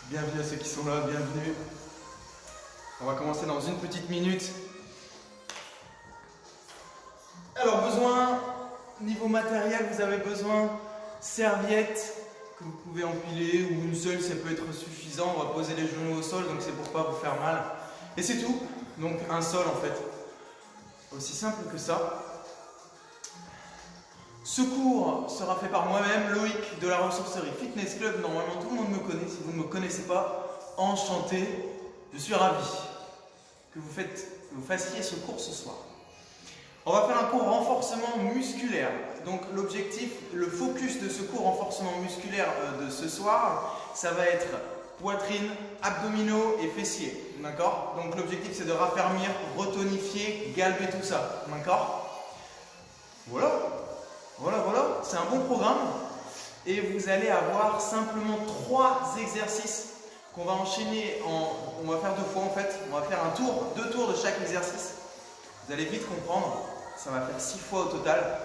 Bienvenue à ceux qui sont là, bienvenue. On va commencer dans une petite minute. Alors, niveau matériel, vous avez besoin serviettes que vous pouvez empiler ou une seule, ça peut être suffisant. On va poser les genoux au sol, donc c'est pour pas vous faire mal. Et c'est tout. Donc un sol en fait. Aussi simple que ça. Ce cours sera fait par moi-même, Loïc de la Ressourcerie Fitness Club. Normalement tout le monde me connaît. Si vous ne me connaissez pas, enchanté. Je suis ravi que vous fassiez ce cours ce soir. On va faire un cours renforcement musculaire. Donc l'objectif, le focus de ce cours renforcement musculaire de ce soir, ça va être poitrine, abdominaux et fessiers. D'accord? Donc l'objectif c'est de raffermir, retonifier, galber tout ça. D'accord? Voilà. C'est un bon programme. Et vous allez avoir simplement 3 exercices qu'on va enchaîner on va faire 2 fois en fait. On va faire 2 tours de chaque exercice. Vous allez vite comprendre. Ça va faire 6 fois au total.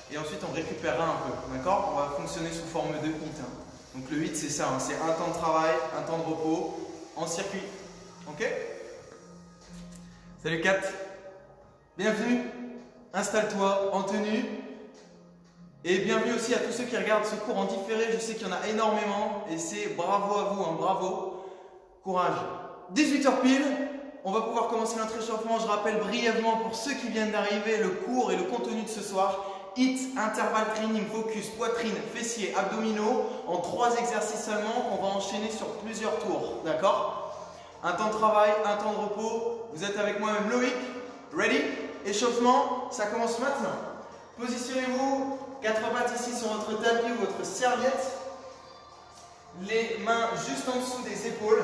Et ensuite, on récupérera un peu. D'accord? On va fonctionner sous forme de hit. Donc le hit, c'est ça. C'est un temps de travail, un temps de repos en circuit. Ok? Salut Kat. Bienvenue. Installe-toi en tenue. Et bienvenue aussi à tous ceux qui regardent ce cours en différé. Je sais qu'il y en a énormément. Et c'est bravo à vous. Bravo. Courage. 18h pile. On va pouvoir commencer notre échauffement. Je rappelle brièvement pour ceux qui viennent d'arriver le cours et le contenu de ce soir. HIIT, intervalle training, focus, poitrine, fessiers, abdominaux en 3 exercices seulement qu'on va enchaîner sur plusieurs tours. D'accord? Un temps de travail, un temps de repos. Vous êtes avec moi-même Loïc. Ready? Échauffement, ça commence maintenant. Positionnez-vous, 4 pattes ici sur votre tapis ou votre serviette. Les mains juste en dessous des épaules.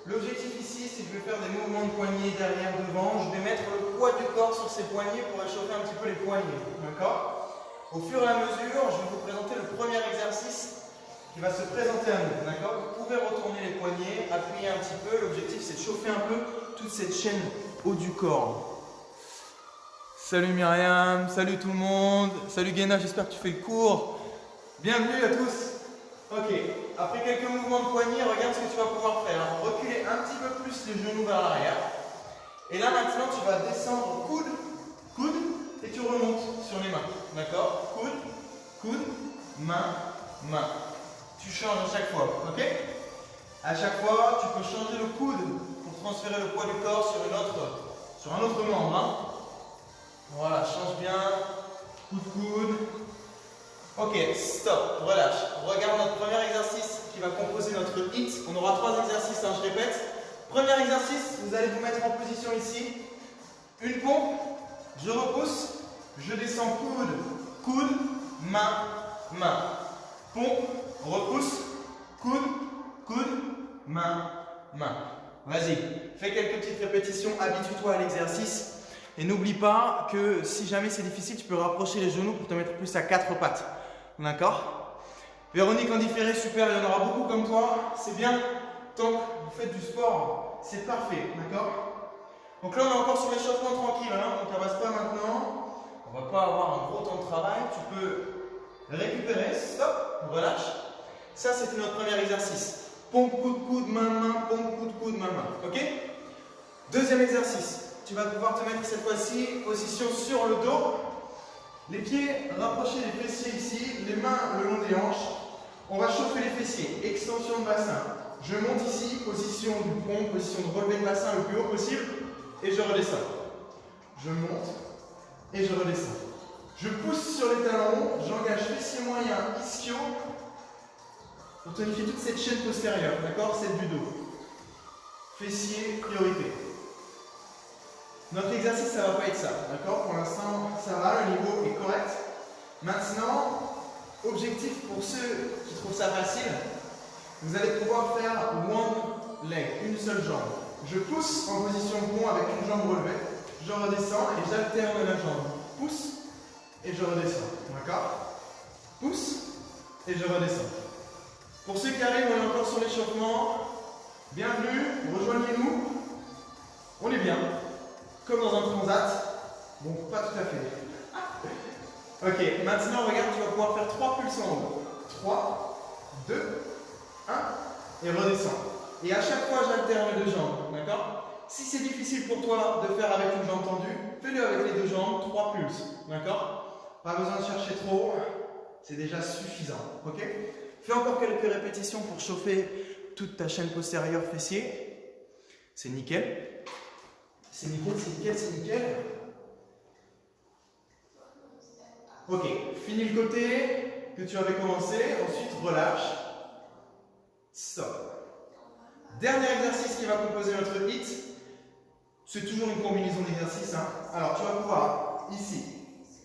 L'objectif ici, c'est que je vais faire des mouvements de poignets derrière, devant. Je vais mettre le poids du corps sur ces poignets pour réchauffer un petit peu les poignets. D'accord? Au fur et à mesure, je vais vous présenter le premier exercice qui va se présenter à nous. D'accord? Vous pouvez retourner les poignets, appuyer un petit peu. L'objectif, c'est de chauffer un peu toute cette chaîne haut du corps. Salut Myriam, salut tout le monde. Salut Guéna, j'espère que tu fais le cours. Bienvenue à tous. Ok, après quelques mouvements de poignet, regarde ce que tu vas pouvoir faire. Reculer un petit peu plus les genoux vers l'arrière. Et là maintenant, tu vas descendre coude, coude, et tu remontes sur les mains. D'accord? Coude, coude, main, main. Tu changes à chaque fois, ok? À chaque fois, tu peux changer le coude pour transférer le poids du corps sur un autre membre. Hein? Voilà, change bien. Coude, coude. Ok, stop, relâche. Regarde notre premier exercice qui va composer notre HIIT. On aura 3 exercices, hein, je répète. Premier exercice, vous allez vous mettre en position ici. Une pompe, je repousse, je descends coude, coude, main, main. Pompe, repousse, coude, coude, main, main. Vas-y, fais quelques petites répétitions, habitue-toi à l'exercice. Et n'oublie pas que si jamais c'est difficile, tu peux rapprocher les genoux pour te mettre plus à 4 pattes. D'accord? Véronique en différé, super, il y en aura beaucoup comme toi. C'est bien, tant que vous faites du sport, c'est parfait. D'accord? Donc là, on est encore sur l'échauffement tranquille, hein, on ne tabasse pas maintenant. On ne va pas avoir un gros temps de travail. Tu peux récupérer, stop, relâche. Ça, c'était notre premier exercice. Pompe, coude, coude, main, main, pompe, coude, coude, main, main. Ok? Deuxième exercice. Tu vas pouvoir te mettre cette fois-ci, position sur le dos. Les pieds rapprochés des fessiers ici, les mains le long des hanches. On va chauffer les fessiers, extension de bassin. Je monte ici, position du pont, position de relever le bassin le plus haut possible. Et je redescends. Je monte et je redescends. Je pousse sur les talons, j'engage fessier moyen, ischio. Pour tonifier toute cette chaîne postérieure, d'accord? Celle du dos. Fessier, priorité. Notre exercice, ça ne va pas être ça, d'accord? Pour l'instant, ça va, le niveau est correct. Maintenant, objectif pour ceux qui trouvent ça facile, vous allez pouvoir faire one leg, une seule jambe. Je pousse en position pont avec une jambe relevée, je redescends et j'alterne la jambe. Pousse et je redescends, d'accord? Pousse et je redescends. Pour ceux qui arrivent, on est encore sur l'échauffement. Bienvenue, rejoignez-nous. On est bien. Comme dans un transat. Bon, pas tout à fait. Ok, maintenant regarde, tu vas pouvoir faire 3 pulses en haut. 3, 2, 1 et redescends. Et à chaque fois, j'alterne les deux jambes. D'accord? Si c'est difficile pour toi de faire avec une jambe tendue, fais-le avec les deux jambes, 3 pulses. D'accord? Pas besoin de chercher trop, c'est déjà suffisant. Ok? Fais encore quelques répétitions pour chauffer toute ta chaîne postérieure fessier. C'est nickel. C'est nickel, c'est nickel, c'est nickel. Ok, finis le côté que tu avais commencé, ensuite relâche. Stop. Dernier exercice qui va composer notre hit, c'est toujours une combinaison d'exercices. Alors tu vas pouvoir, ici,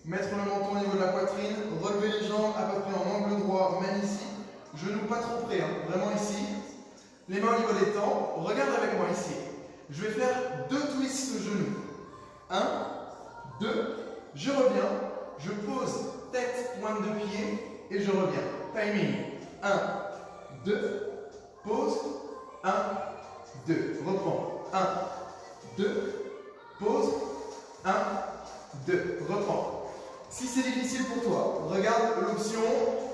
mettre le menton au niveau de la poitrine, relever les jambes à peu près en angle droit, même ici. Genoux pas trop près, vraiment ici. Les mains au niveau des tempes. Regarde avec moi ici. Je vais faire 2 twists genoux. 1, 2, je reviens. Je pose tête, pointe de pied et je reviens. Timing. 1, 2, pause. 1, 2. Reprends. 1, 2, pause. 1, 2. Reprends. Si c'est difficile pour toi, regarde l'option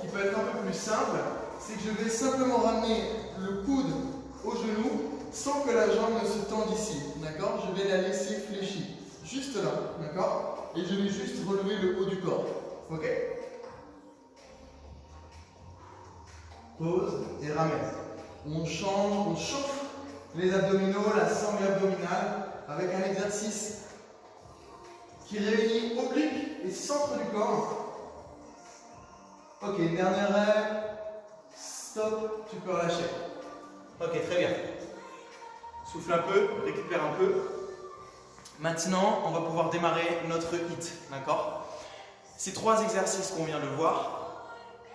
qui peut être un peu plus simple. C'est que je vais simplement ramener le coude au genou sans que la jambe ne se tende ici. D'accord? Je vais la laisser fléchie. Juste là. D'accord? Et je vais juste relever le haut du corps. Ok? Pause et ramène. On change, on chauffe les abdominaux, la sangle abdominale avec un exercice qui réunit oblique et centre du corps. Ok, dernier rêve. Stop, tu peux relâcher. Ok, très bien. Souffle un peu, récupère un peu. Maintenant, on va pouvoir démarrer notre hit, d'accord? Ces 3 exercices qu'on vient de voir,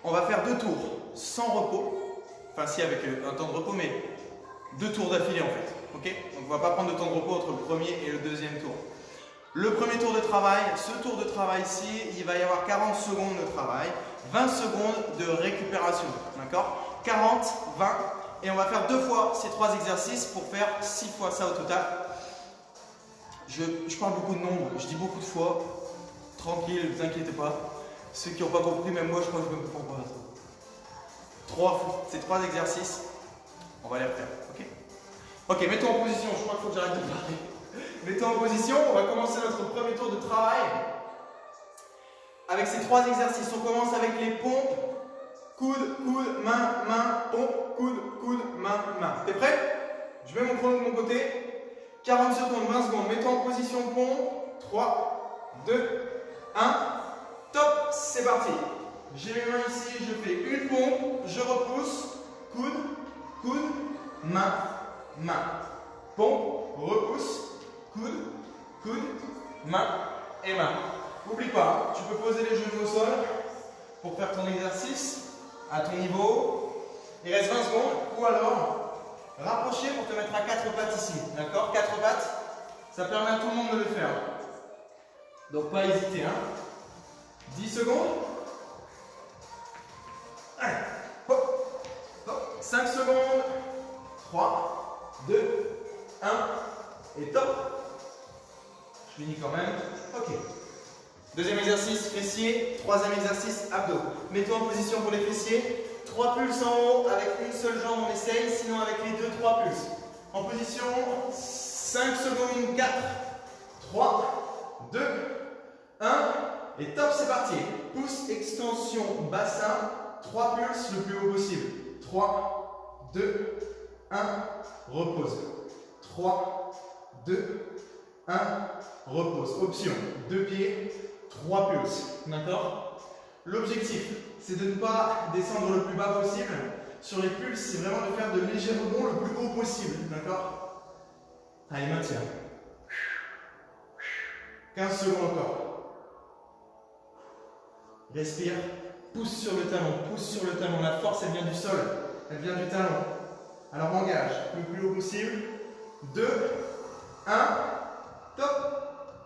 on va faire 2 tours sans repos. Enfin, si, avec un temps de repos, mais 2 tours d'affilée en fait. Ok? Donc, on ne va pas prendre de temps de repos entre le premier et le deuxième tour. Le premier tour de travail, ce tour de travail-ci, il va y avoir 40 secondes de travail, 20 secondes de récupération. D'accord? 40, 20. Et on va faire 2 fois ces 3 exercices pour faire 6 fois ça au total. Je parle beaucoup de nombres, je dis beaucoup de fois. Tranquille, ne vous inquiétez pas. Ceux qui n'ont pas compris, même moi, je crois que je ne me comprends pas. Ces 3 exercices, on va les refaire. Ok? Ok, mets-toi en position. Je crois qu'il faut que j'arrête de parler. Mets-toi en position. On va commencer notre premier tour de travail. Avec ces 3 exercices, on commence avec les pompes. Coude, coude, main, main, pompe, coude, coude, main, main. T'es prêt? Je mets mon chrono de mon côté. 40 secondes, 20 secondes. Mets-toi en position pompe. 3, 2, 1. Top, c'est parti. J'ai mes mains ici, je fais une pompe, je repousse. Coude, coude, main, main. Pompe, repousse. Coude, coude, main et main. N'oublie pas, tu peux poser les genoux au sol pour faire ton exercice à ton niveau. Il reste 20 secondes. Ou alors, rapprocher pour te mettre à 4 pattes ici. D'accord? 4 pattes, ça permet à tout le monde de le faire. Donc pas hésiter. 10 secondes. Allez. Hop. Hop. 5 secondes. 3, 2, 1. Et top. Je finis quand même. Ok. Deuxième exercice, fessiers. Troisième exercice, abdos. Mets-toi en position pour les fessiers. 3 pulses en haut avec une seule jambe, on essaye. Sinon avec les deux, 3 pulses. En position, 5 secondes, 4, 3, 2, 1. Et top, c'est parti. Pouce, extension, bassin. 3 pulses le plus haut possible. 3, 2, 1. Repose. 3, 2, 1. Repose. Option. 2 pieds. 3 pulses, d'accord? L'objectif, c'est de ne pas descendre le plus bas possible. Sur les pulses, c'est vraiment de faire de légers rebonds le plus haut possible, d'accord? Allez, maintiens. 15 secondes encore. Respire, pousse sur le talon, la force elle vient du sol, elle vient du talon. Alors engage, le plus haut possible. 2, 1, top,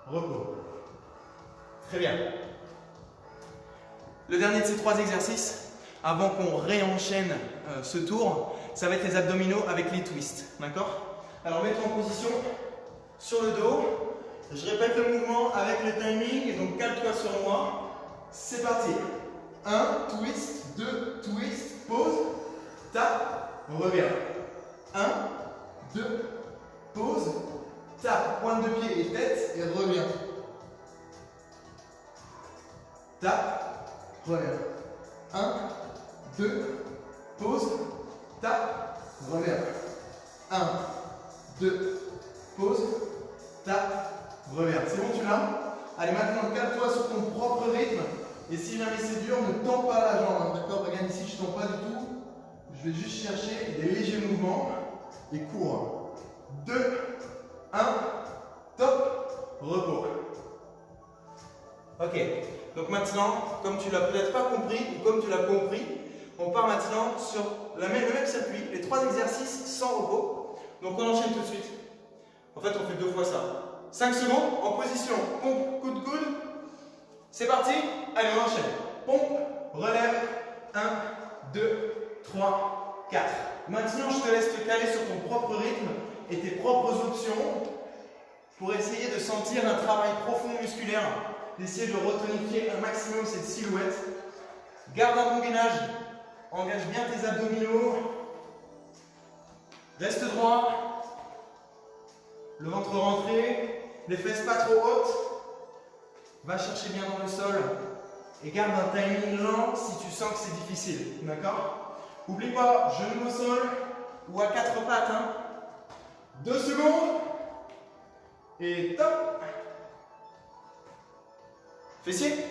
repos. Très bien. Le dernier de ces 3 exercices, avant qu'on réenchaîne ce tour, ça va être les abdominaux avec les twists. D'accord? Alors mets-toi en position sur le dos. Je répète le mouvement avec le timing, donc cale-toi sur moi. C'est parti. 1, twist, 2, twist, pause, tape, reviens. 1, 2, pause, tape, pointe de pied et tête et reviens. Tape, reviens. 1, 2, pause, tape, reviens. 1, 2, pause, tape, reviens. C'est bon, tu l'as? Allez, maintenant, cale-toi sur ton propre rythme. Et si jamais c'est dur, ne tends pas la jambe. D'accord? Regarde ici, je ne tends pas du tout. Je vais juste chercher des légers mouvements et cours. 2, 1, top, repos. Ok, donc maintenant, comme tu l'as peut-être pas compris ou comme tu l'as compris, on part maintenant sur le même circuit, les 3 exercices sans repos. Donc on enchaîne tout de suite. En fait, on fait 2 fois ça. 5 secondes en position, pompe, coup de coude. C'est parti, allez on enchaîne. Pompe, relève, 1, 2, 3, 4. Maintenant je te laisse te caler sur ton propre rythme et tes propres options pour essayer de sentir un travail profond musculaire, d'essayer de retonifier un maximum cette silhouette. Garde un bon gainage, engage bien tes abdominaux, reste droit, le ventre rentré, les fesses pas trop hautes. Va chercher bien dans le sol et garde un timing lent si tu sens que c'est difficile. D'accord? N'oublie pas, genou au sol ou à 4 pattes. 2 secondes. Et top. Fessier.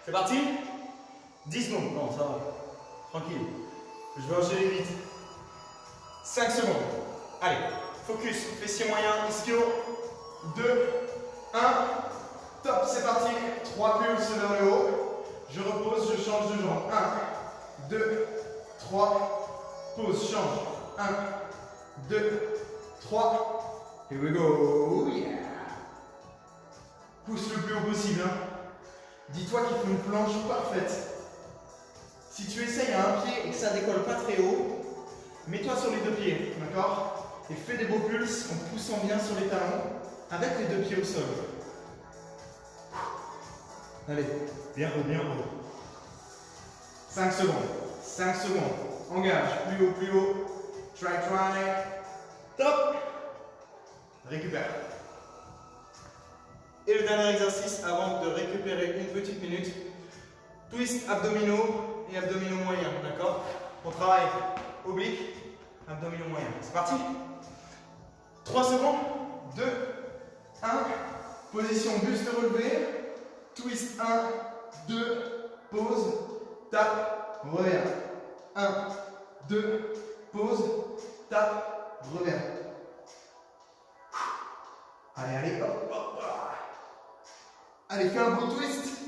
C'est parti. 10 secondes. Non, ça va. Tranquille. Je vais enchaîner vite. 5 secondes. Allez. Focus, fessier moyen, ischio. 2, 1, top, c'est parti. 3 pulses vers le haut. Je repose, je change de jambe. 1, 2, 3, pause, change. 1, 2, 3. Here we go. Yeah. Pousse le plus haut possible. Dis-toi qu'il faut une planche parfaite. Si tu essayes à un pied et que ça décolle pas très haut, mets-toi sur les 2 pieds, d'accord? Et fais des beaux pulses en poussant bien sur les talons avec les 2 pieds au sol. Allez, bien haut, bien haut. 5 secondes. 5 secondes. Engage. Plus haut, plus haut. Try, try. Top. Récupère. Et le dernier exercice avant de récupérer une petite minute. Twist abdominaux et abdominaux moyens. D'accord? On travaille oblique, abdominaux moyens. C'est parti? 3 secondes, 2, 1, position buste relevé, twist 1, 2, pause, tape, reviens. 1, 2, pause, tape, reviens. Allez, allez, hop, hop. Allez, fais un beau twist,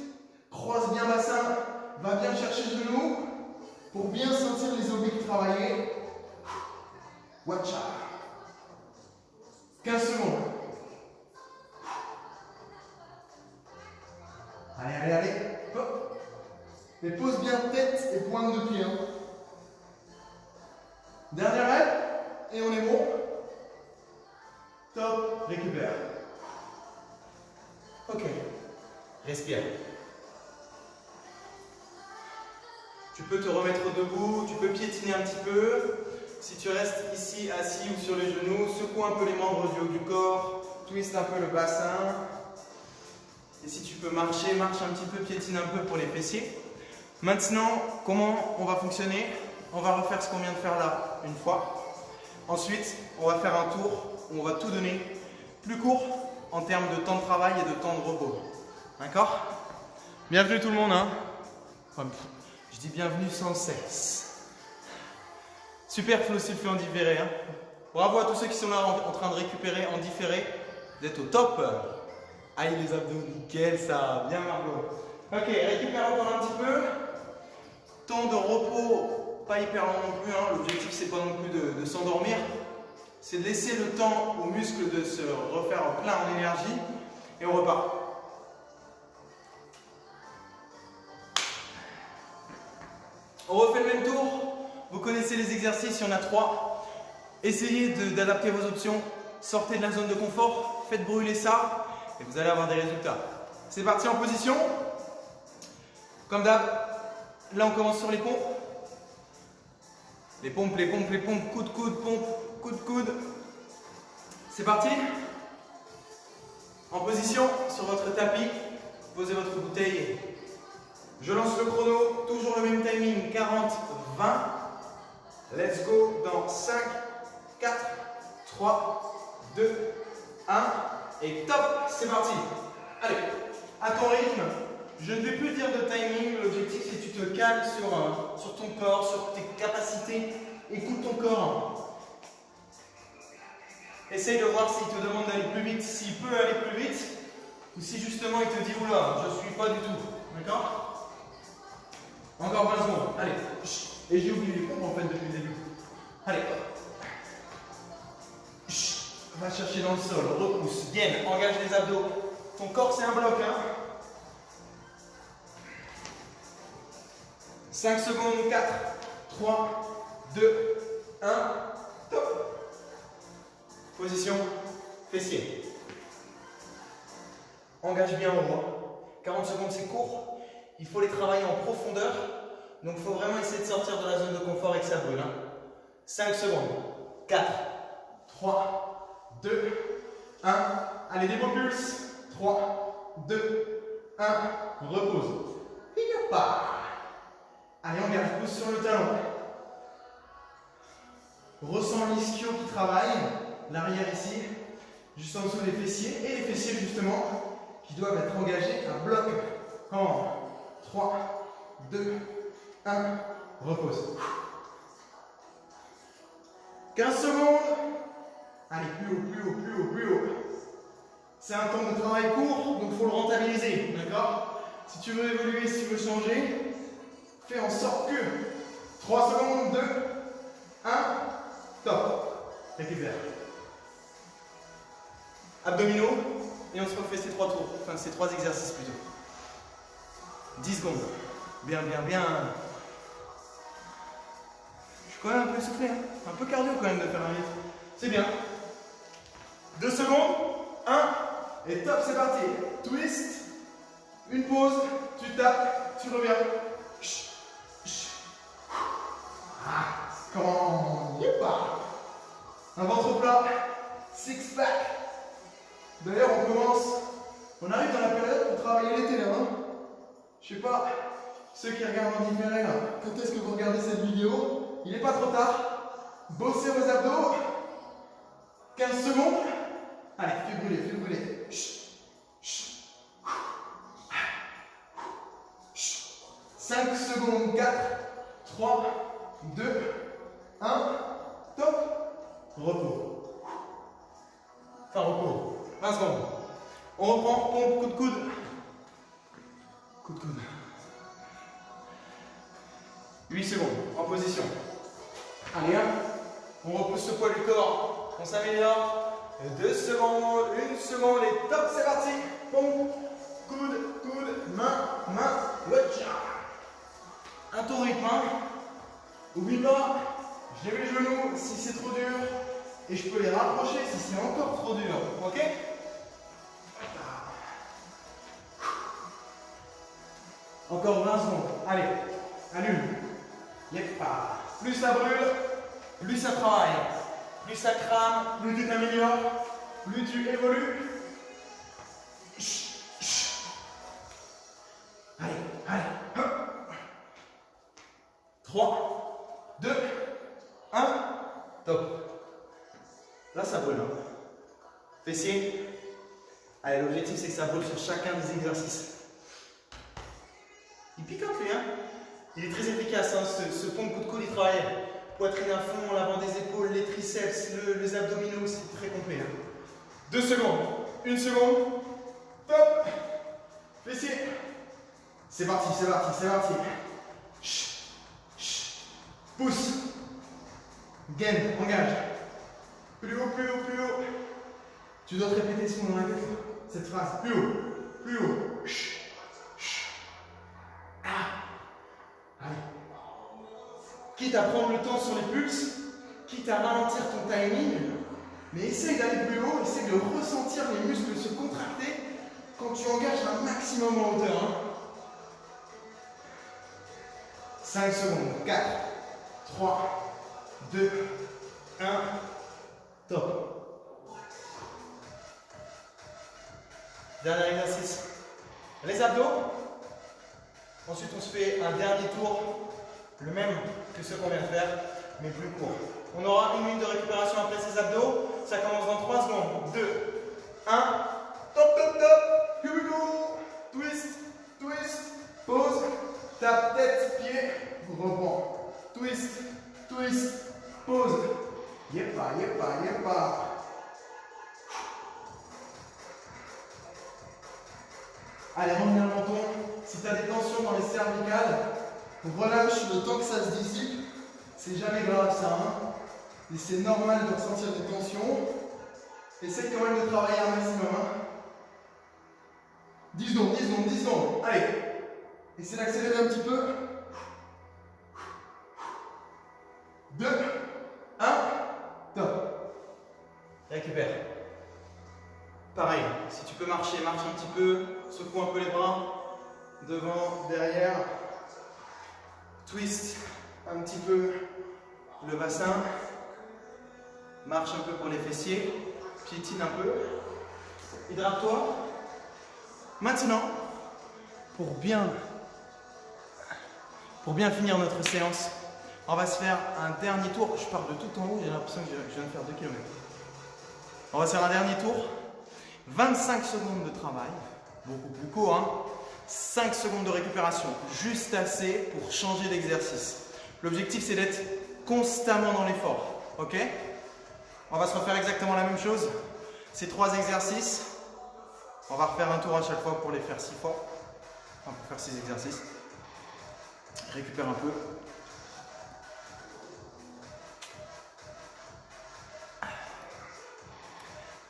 croise bien bassin, va bien chercher le genou pour bien sentir les obliques travailler. Watch out. 15 secondes. Allez, allez, allez. Hop. Et pose bien tête et pointe de pied. Dernière rep. Et on est bon. Top. Récupère. Ok. Respire. Tu peux te remettre debout. Tu peux piétiner un petit peu. Si tu restes ici, assis ou sur les genoux, secoue un peu les membres du haut du corps, twist un peu le bassin. Et si tu peux marcher, marche un petit peu, piétine un peu pour les fessiers. Maintenant, comment on va fonctionner? On va refaire ce qu'on vient de faire là, une fois. Ensuite, on va faire un tour où on va tout donner, plus court en termes de temps de travail et de temps de repos. D'accord? Bienvenue tout le monde. Je dis bienvenue sans cesse. Super Flow Sulfé en différé. Bravo à tous ceux qui sont là en train de récupérer en différé. Vous êtes au top. Aïe les abdos, nickel ça. Bien Margot. Ok, récupère encore un petit peu. Temps de repos, pas hyper long non plus. L'objectif c'est pas non plus de s'endormir. C'est de laisser le temps aux muscles de se refaire plein en énergie. Et on repart. On refait le même tour. Vous connaissez les exercices, il y en a 3. Essayez d'adapter vos options. Sortez de la zone de confort. Faites brûler ça. Et vous allez avoir des résultats. C'est parti en position. Comme d'hab. Là, on commence sur les pompes. Les pompes, les pompes, les pompes, coup de coude, pompe, coup de coude. C'est parti. En position sur votre tapis, posez votre bouteille. Je lance le chrono, toujours le même timing, 40, 20. Let's go dans 5, 4, 3, 2, 1. Et top, c'est parti. Allez, à ton rythme. Je ne vais plus dire de timing, l'objectif c'est que tu te cales sur ton corps, sur tes capacités. Écoute ton corps. Essaye de voir s'il te demande d'aller plus vite, s'il peut aller plus vite, ou si justement il te dit oula, je ne suis pas du tout. D'accord? Encore 20 secondes. Allez. Et j'ai oublié les pompes en fait depuis le début. Allez. Va chercher dans le sol, repousse, gaine, engage les abdos. Ton corps c'est un bloc. Hein. 5 secondes, 4, 3, 2, 1, top. Position, fessier. Engage bien au droit. 40 secondes c'est court. Il faut les travailler en profondeur. Donc il faut vraiment essayer de sortir de la zone de confort et que ça brûle. Hein. 5 secondes. 4, 3, 2, 1. Allez, des beaux pulses. 3, 2, 1. Repose. Il part. Allez, engage, pousse sur le talon. Ressens l'ischio qui travaille, l'arrière ici, juste en dessous des fessiers, et les fessiers justement, qui doivent être engagés à bloc. En 3, 2, 1, repose. 15 secondes. Allez, plus haut, plus haut, plus haut, plus haut. C'est un temps de travail court, donc il faut le rentabiliser, d'accord? Si tu veux évoluer, si tu veux changer, fais en sorte que 3 secondes, 2, 1, top. Récupère. Abdominaux, et on se refait ces 3 tours, enfin ces 3 exercices plutôt. 10 secondes. Bien, bien, bien. Je suis quand même un peu essoufflé, hein. Un peu cardio quand même de faire un rythme. C'est bien. 2 secondes, 1, et top, c'est parti. Twist, une pause, tu tapes, tu reviens. Quand un ventre plat, six pack. D'ailleurs, on arrive dans la période pour travailler l'été là. Hein. Je sais pas, ceux qui regardent en différé là, quand est-ce que vous regardez cette vidéo? Il n'est pas trop tard. Bossez vos abdos. 15 secondes. Allez, fais brûler, fais brûler. 5 secondes, 4, 3, 2, 1, top, repos. Enfin, repos. 20 secondes. On reprend, pompe, coup de coude. Coup de coude. 8 secondes, en position. Allez, on repousse ce poids du corps. On s'améliore. 2 secondes, 1 seconde et top, c'est parti. Pompe, coude, coude, main, main, watcha. Un tour rythme. Hein. Oublie pas, je lève les genoux si c'est trop dur et je peux les rapprocher si c'est encore trop dur. Ok? Encore 20 secondes. Allez, allume. Yepa. Plus ça brûle, plus ça travaille. Plus ça crame, plus tu t'améliores, plus tu évolues. Allez, allez. 3, 2, 1, top. Là, ça brûle. Hein. Fessier. Allez, l'objectif, c'est que ça brûle sur chacun des exercices. Il picote, lui. Hein. Il est très efficace. Hein, ce pompe coup de coude, il travaille. Poitrine à fond, l'avant des épaules, les triceps, les abdominaux, c'est très complet. Hein. 2 secondes. 1 seconde. Top. Fessier. C'est parti, c'est parti, c'est parti. Pousse. Gaine, engage. Plus haut, plus haut, plus haut. Tu dois te répéter ce moment dans la tête. Cette phrase. Plus haut, plus haut. Allez. Quitte à prendre le temps sur les pulses, quitte à ralentir ton timing, mais essaye d'aller plus haut, essaye de ressentir les muscles se contracter quand tu engages un maximum en hauteur. Hein. 5 secondes. 4, 3, 2, 1, top. Dernier exercice. Les abdos. Ensuite, on se fait un dernier tour, le même que ce qu'on vient de faire, mais plus court. On aura 1 minute de récupération après ces abdos. Ça commence dans 3 secondes. 2, 1, top, top, top. Here we go. Twist, twist, pause. Tape, tête, pied, reprends. Twist, twist, pause. Yepa, yepa, yepa. Allez, reviens le menton. Si tu as des tensions dans les cervicales, relâche le temps que ça se dissipe. C'est jamais grave ça. Hein. Et c'est normal de ressentir des tensions. Essaye quand même de travailler un maximum. Hein. 10 secondes, 10 secondes, 10 secondes. Allez. Essaye d'accélérer un petit peu. 2, 1, top. Récupère. Pareil, si tu peux marcher, marche un petit peu. Secoue un peu les bras. Devant, derrière. Twist un petit peu le bassin. Marche un peu pour les fessiers. Piétine un peu. Hydrate-toi. Maintenant, pour bien finir notre séance, on va se faire un dernier tour. Je pars de tout en haut, j'ai l'impression que je viens de faire 2 km. On va se faire un dernier tour. 25 secondes de travail. Beaucoup plus court, hein. 5 secondes de récupération. Juste assez pour changer d'exercice. L'objectif, c'est d'être constamment dans l'effort. Ok? On va se refaire exactement la même chose. Ces 3 exercices. On va refaire un tour à chaque fois pour les faire 6 fois. Enfin, pour faire 6 exercices. Récupère un peu.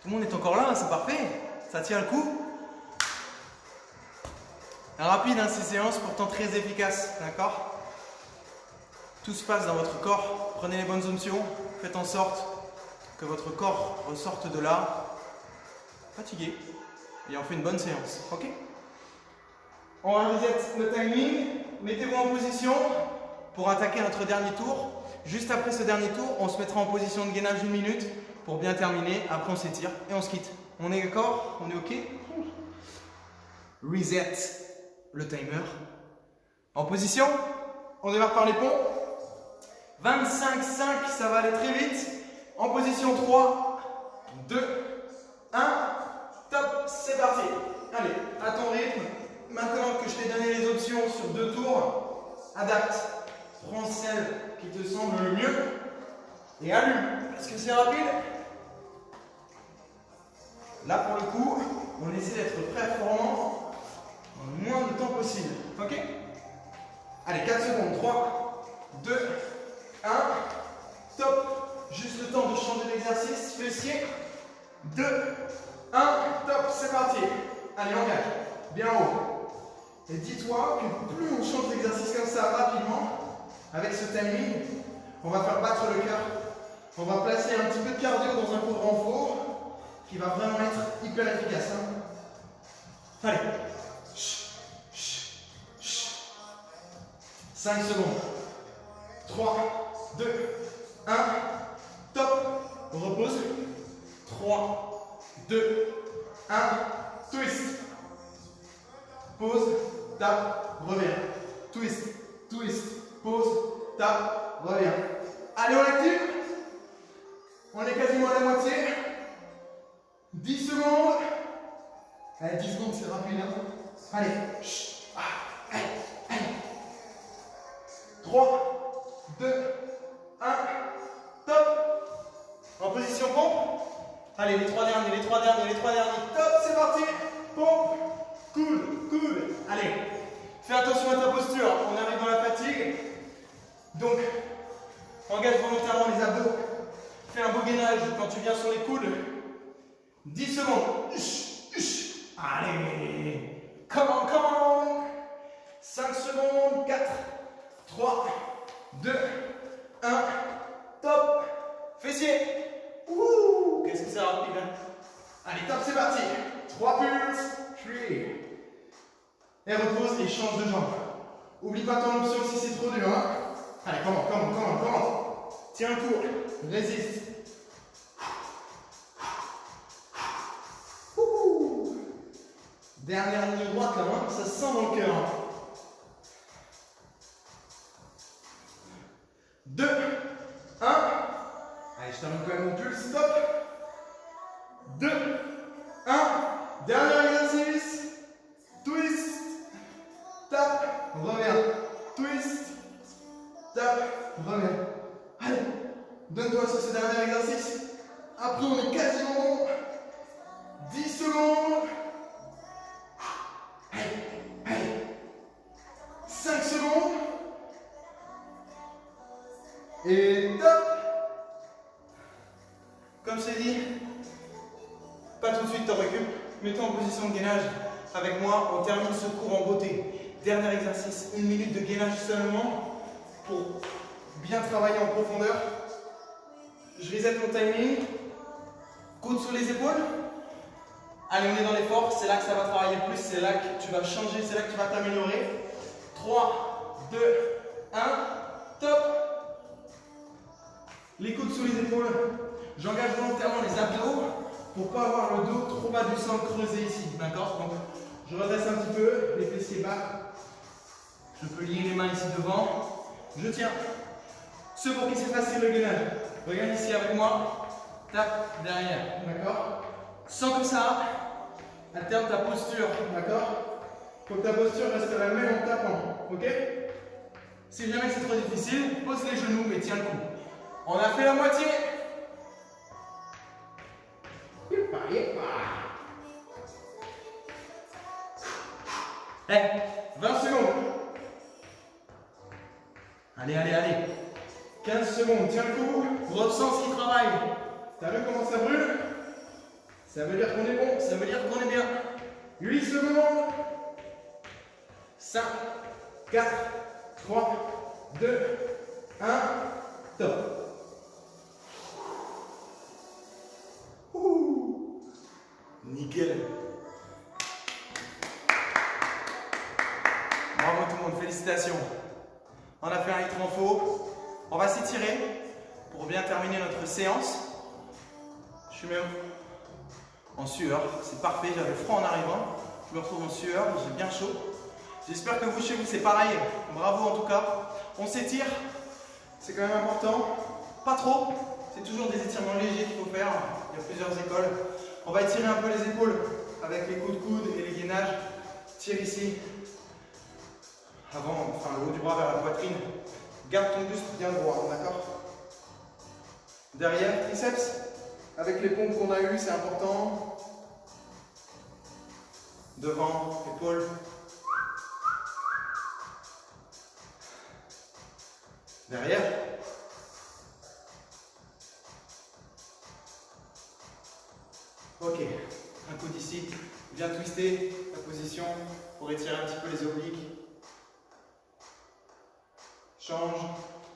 Tout le monde est encore là, c'est parfait. Ça tient le coup. Rapide, hein, ces séances, pourtant très efficaces. D'accord? Tout se passe dans votre corps. Prenez les bonnes options. Faites en sorte que votre corps ressorte de là fatigué. Et on fait une bonne séance. Ok? On reset le timing. Mettez-vous en position pour attaquer notre dernier tour. Juste après ce dernier tour, on se mettra en position de gainage 1 minute pour bien terminer. Après, on s'étire et on se quitte. On est d'accord? On est ok? Reset le timer. En position. On démarre par les ponts. 25, 5, ça va aller très vite. En position 3, 2, 1. Top, c'est parti. Allez, à ton rythme. Maintenant que je t'ai donné les options sur 2 tours, adapte. Prends celle qui te semble le mieux et allume. Est-ce que c'est rapide? Là, pour le coup, on essaie d'être performant en le moins de temps possible. Ok? Allez, 4 secondes. 3, 2, 1. Top. Juste le temps de changer d'exercice. Fessier. 2, 1. Top. C'est parti. Allez, engage. Bien haut. Et dis-toi que plus on change d'exercice comme ça rapidement, avec ce timing, on va faire battre le cœur. On va placer un petit peu de cardio dans un coup de renfort qui va vraiment être hyper efficace. Hein. Allez. 5 secondes. 3, 2, 1. Top. Repose. 3, 2, 1. Twist. Pause. Tape. Reviens. Twist. Twist. Pause. Tape. Reviens. Allez, on active. On est quasiment à la moitié. 10 secondes. Allez, 10 secondes, c'est rapide. Hein. Allez. Allez. Allez. 3, 2, 1. Top. En position pompe. Allez, les 3 derniers, les 3 derniers, les 3 derniers. Top, c'est parti. Pompe. Coude, coude. Allez. Fais attention à ta posture. On arrive dans la fatigue. Donc, engage volontairement les abdos. Fais un beau gainage quand tu viens sur les coudes. 10 secondes. Allez. Come on, come on. 5 secondes. 4, 3, 2, 1. Top. Fessier. Ouh. Qu'est-ce que c'est rapide, hein? Allez, top, c'est parti. 3 pulses. 3. Et repose et change de jambe. Oublie pas ton option si c'est trop dur. Hein? Allez, comment. Tiens Tiens le coup, résiste. Dernière ligne droite là, hein, ça se sent dans le cœur. 2, 1. Allez, je termine quand même mon pulse. Stop. 2, 1. Dernier exercice. Twist. Tap. Reviens. Twist. Tap. Reviens. Allez, donne-toi sur ce dernier exercice. Après, on est quasiment bon. 10 secondes. Allez. 5 secondes. Et top. Comme je t'ai dit, pas tout de suite, t'en récup. Mets-toi en position de gainage. Avec moi, on termine ce cours en beauté. Dernier exercice, 1 minute de gainage seulement pour bien travailler en profondeur. Je reset mon timing. Coude sous les épaules. Allez, on est dans l'effort. C'est là que ça va travailler le plus. C'est là que tu vas changer. C'est là que tu vas t'améliorer. 3, 2, 1. Top. Les coudes sous les épaules. J'engage volontairement les abdos pour ne pas avoir le dos trop bas du sang creusé ici. D'accord? Donc, je redresse un petit peu. Les fessiers bas. Je peux lier les mains ici devant. Je tiens. Ceux pour qui c'est facile le gainage, regarde ici avec moi, tape derrière, d'accord? Sans que ça alterne ta posture, d'accord? Faut que ta posture reste la même en tapant, ok? Si jamais c'est trop difficile, pose les genoux mais tiens le coup. On a fait la moitié. Hey, 20 secondes. Allez. 15 secondes, tiens le coup, ressens ce qui travaille. T'as vu comment ça brûle? Ça veut dire qu'on est bon, ça veut dire qu'on est bien. 8 secondes. 5, 4, 3, 2, 1, top. Nickel. Bravo tout le monde, félicitations. On a fait un hit en faux. On va s'étirer pour bien terminer notre séance. Je suis même en sueur, c'est parfait, j'avais froid en arrivant. Je me retrouve en sueur, j'ai bien chaud. J'espère que vous chez vous c'est pareil. Bravo en tout cas. On s'étire, c'est quand même important. Pas trop, c'est toujours des étirements légers qu'il faut faire. Il y a plusieurs écoles. On va étirer un peu les épaules avec les coups de coude et les gainages. Tire ici. Avant, enfin le haut du bras vers la poitrine. Garde ton buste bien droit, d'accord? Derrière, triceps. Avec les pompes qu'on a eues, c'est important. Devant, épaules. Derrière. Ok, un coude ici. Bien twister la position pour étirer un petit peu les obliques. Change,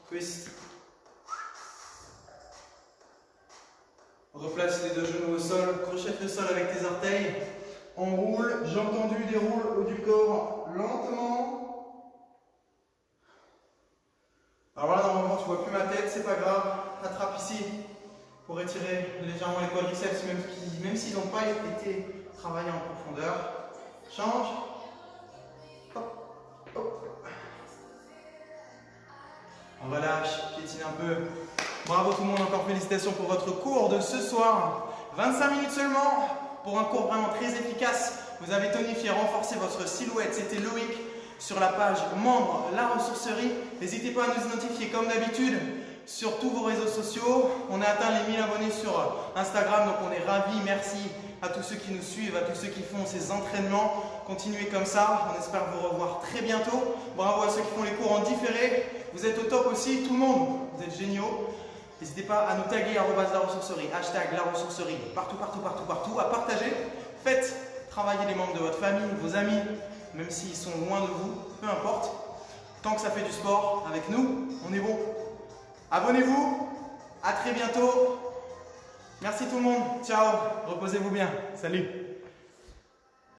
twist. Replace les deux genoux au sol, crochette le sol avec tes orteils. On roule, j'ai entendu déroule haut du corps lentement. Alors là, normalement, tu vois plus ma tête, c'est pas grave. Attrape ici pour étirer légèrement les quadriceps, même s'ils n'ont pas été travaillés en profondeur. Change. Hop, hop. On relâche, piétine un peu. Bravo tout le monde, encore félicitations pour votre cours de ce soir. 25 minutes seulement pour un cours vraiment très efficace. Vous avez tonifié, renforcé votre silhouette. C'était Loïc sur la page membre La Ressourcerie. N'hésitez pas à nous identifier comme d'habitude sur tous vos réseaux sociaux. On a atteint les 1000 abonnés sur Instagram, donc on est ravis. Merci à tous ceux qui nous suivent, à tous ceux qui font ces entraînements. Continuez comme ça, on espère vous revoir très bientôt. Bravo à ceux qui font les cours en différé. Vous êtes au top aussi, tout le monde. Vous êtes géniaux. N'hésitez pas à nous taguer @la ressourcerie, hashtag la ressourcerie, partout, à partager. Faites travailler les membres de votre famille, vos amis, même s'ils sont loin de vous, peu importe. Tant que ça fait du sport avec nous, on est bon. Abonnez-vous, à très bientôt. Merci tout le monde, ciao, reposez-vous bien, salut.